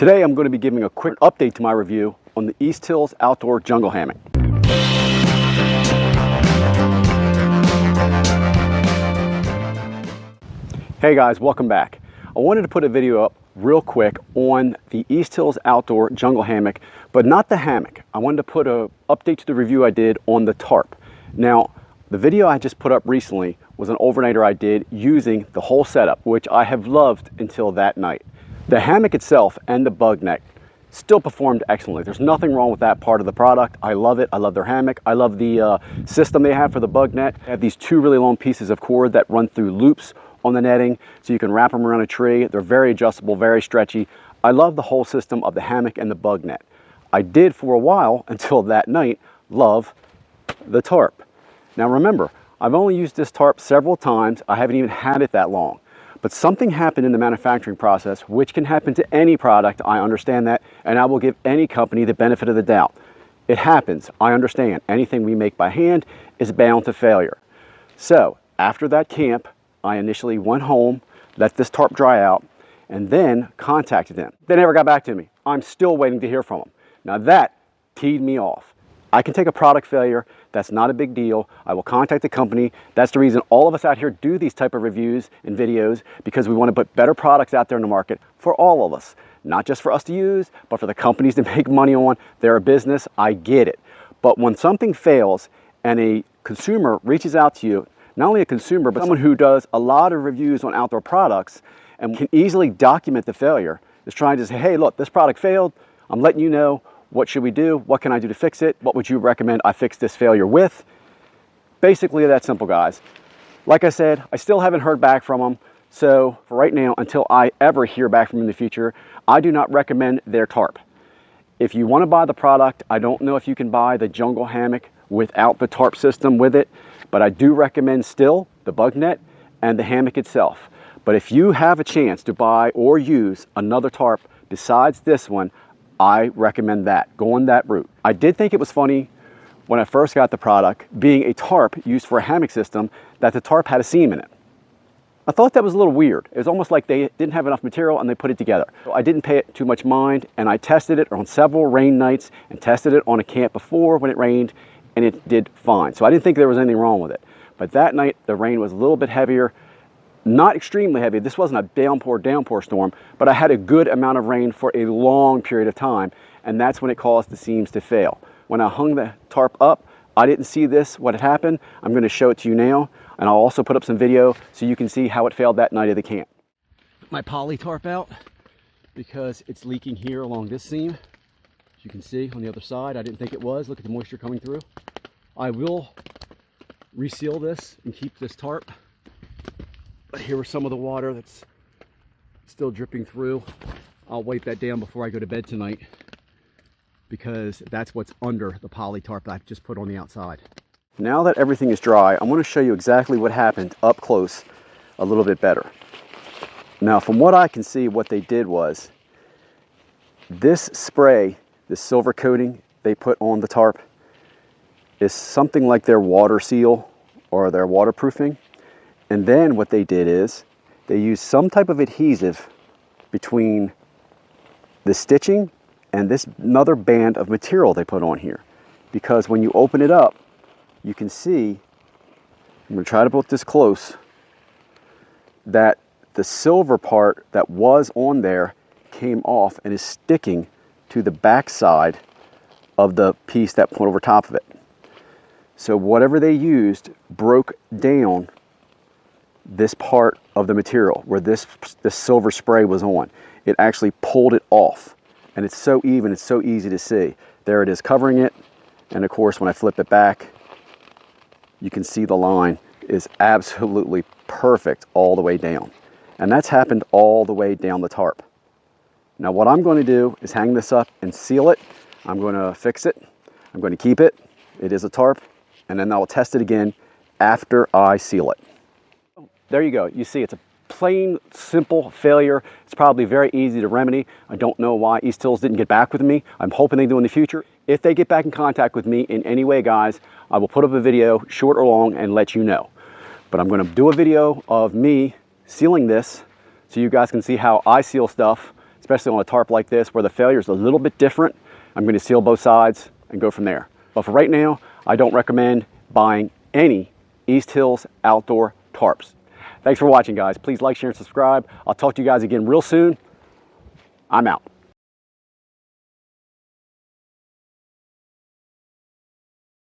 Today I'm going to be giving a quick update to my review on the Easthills Outdoor Jungle Hammock. Hey guys, welcome back. I wanted to put a video up real quick on the Easthills Outdoor Jungle Hammock, but not the hammock. I wanted to put an update to the review I did on the tarp. Now, the video I just put up recently was an overnighter I did using the whole setup, which I have loved until that night. The hammock itself and the bug net still performed excellently. There's nothing wrong with that part of the product. I love it. I love their hammock. I love the system they have for the bug net. They have these two really long pieces of cord that run through loops on the netting, so you can wrap them around a tree. They're very adjustable, very stretchy. I love the whole system of the hammock and the bug net. I did for a while, until that night, love the tarp. Now remember, I've only used this tarp several times. I haven't even had it that long. But something happened in the manufacturing process, which can happen to any product. I understand that, and I will give any company the benefit of the doubt. It happens. I understand. Anything we make by hand is bound to failure. So after that camp, I initially went home, let this tarp dry out, and then contacted them. They never got back to me. I'm still waiting to hear from them. Now that teed me off. I can take a product failure. That's not a big deal. I will contact the company. That's the reason all of us out here do these type of reviews and videos, because we want to put better products out there in the market for all of us. Not just for us to use, but for the companies to make money on. They're a business. I get it. But when something fails and a consumer reaches out to you, not only a consumer, but someone who does a lot of reviews on outdoor products and can easily document the failure, is trying to say, hey, look, this product failed. I'm letting you know. What should we do? What can I do to fix it? What would you recommend I fix this failure with? Basically that simple, guys. Like I said, I still haven't heard back from them. So for right now, until I ever hear back from them in the future, I do not recommend their tarp. If you want to buy the product, I don't know if you can buy the jungle hammock without the tarp system with it, but I do recommend still the bug net and the hammock itself. But if you have a chance to buy or use another tarp besides this one, I recommend that, going that route. I did think it was funny when I first got the product, being a tarp used for a hammock system, that the tarp had a seam in it. I thought that was a little weird. It was almost like they didn't have enough material and they put it together. So I didn't pay it too much mind, and I tested it on several rain nights and tested it on a camp before when it rained, and it did fine. So I didn't think there was anything wrong with it. But that night the rain was a little bit heavier. Not extremely heavy. This wasn't a downpour storm, but I had a good amount of rain for a long period of time, and that's when it caused the seams to fail. When I hung the tarp up, I didn't see what had happened. I'm going to show it to you now, and I'll also put up some video so you can see how it failed that night of the camp. Put my poly tarp out because it's leaking here along this seam. As you can see on the other side, I didn't think it was. Look at the moisture coming through. I will reseal this and keep this tarp. But here was some of the water that's still dripping through. I'll wipe that down before I go to bed tonight, because that's what's under the poly tarp that I just put on the outside. Now that everything is dry, I'm going to show you exactly what happened up close a little bit better. Now, from what I can see, what they did was this spray, this silver coating they put on the tarp, is something like their water seal or their waterproofing. And then what they did is they used some type of adhesive between the stitching and this another band of material they put on here. Because when you open it up, you can see, I'm going to try to put this close, that the silver part that was on there came off and is sticking to the back side of the piece that went over top of it. So whatever they used broke down this part of the material where this silver spray was on. It actually pulled it off, and it's so even, it's so easy to see. There it is covering it, and of course when I flip it back, you can see the line is absolutely perfect all the way down. And that's happened all the way down the tarp. Now what I'm going to do is hang this up and seal it. I'm going to fix it. I'm going to keep it. It is a tarp, and then I will test it again after I seal it. There you go. You see, it's a plain, simple failure. It's probably very easy to remedy. I don't know why Easthills didn't get back with me. I'm hoping they do in the future. If they get back in contact with me in any way, guys, I will put up a video, short or long, and let you know. But I'm going to do a video of me sealing this so you guys can see how I seal stuff especially on a tarp like this where the failure is a little bit different. I'm going to seal both sides and go from there. But for right now, I don't recommend buying any Easthills outdoor tarps. Thanks for watching, guys. Please like, share, and subscribe. I'll talk to you guys again real soon. I'm out.